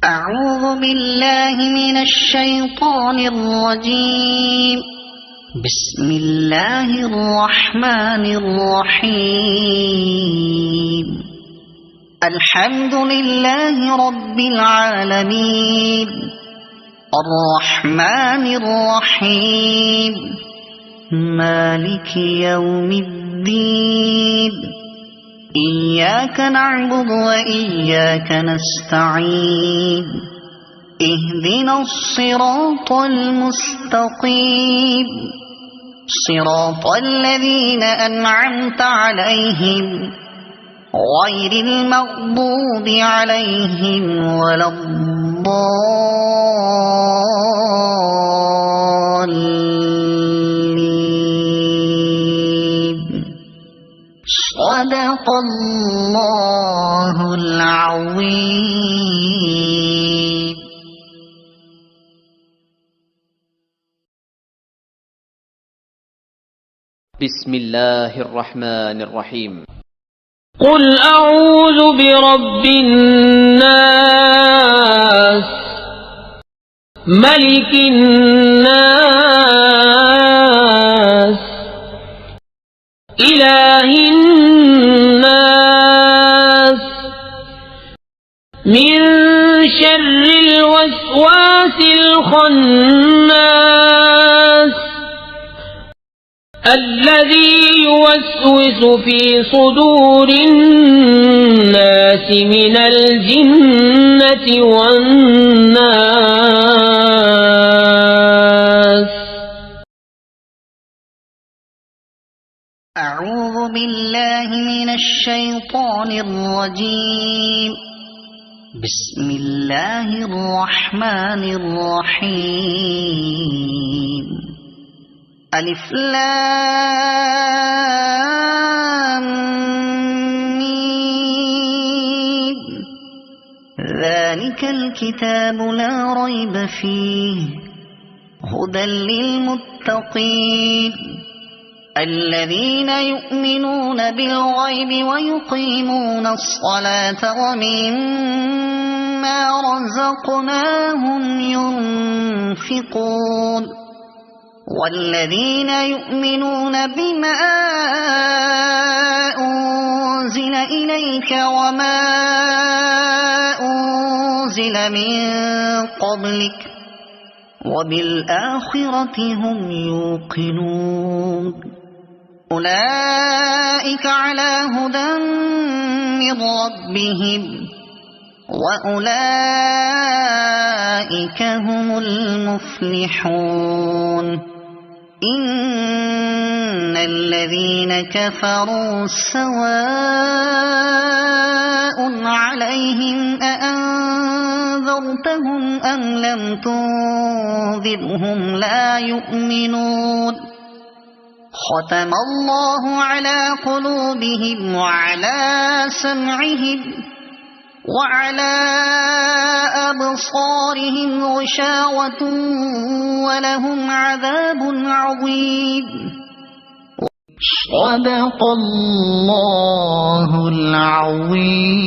أعوذ بالله من الشيطان الرجيم. بسم الله الرحمن الرحيم. الحمد لله رب العالمين الرحمن الرحيم مالك يوم الدين إياك نعبد وإياك نستعين اهدنا الصراط المستقيم صراط الذين أنعمت عليهم غير المغضوب عليهم ولا الضالين. صدق الله العظيم. بسم الله الرحمن الرحيم. قل أعوذ برب الناس ملك الناس إله الناس من شر الوسواس الخناس الذي يوسوس في صدور الناس من الجنة والناس. أعوذ بالله من الشيطان الرجيم. بسم الله الرحمن الرحيم. ألف لام ميم. ذلك الكتاب لا ريب فيه هدى للمتقين الذين يؤمنون بالغيب ويقيمون الصلاة ومما رزقناهم ينفقون والذين يؤمنون بما أنزل إليك وما أنزل من قبلك وبالآخرة هم يوقنون أولئك على هدى من ربهم وأولئك هم المفلحون. إن الذين كفروا سواء عليهم أأنذرتهم أم لم تنذرهم لا يؤمنون. ختم الله على قلوبهم وعلى سمعهم وعلى أبصارهم غشاوة ولهم عذاب عظيم. صدق الله العظيم.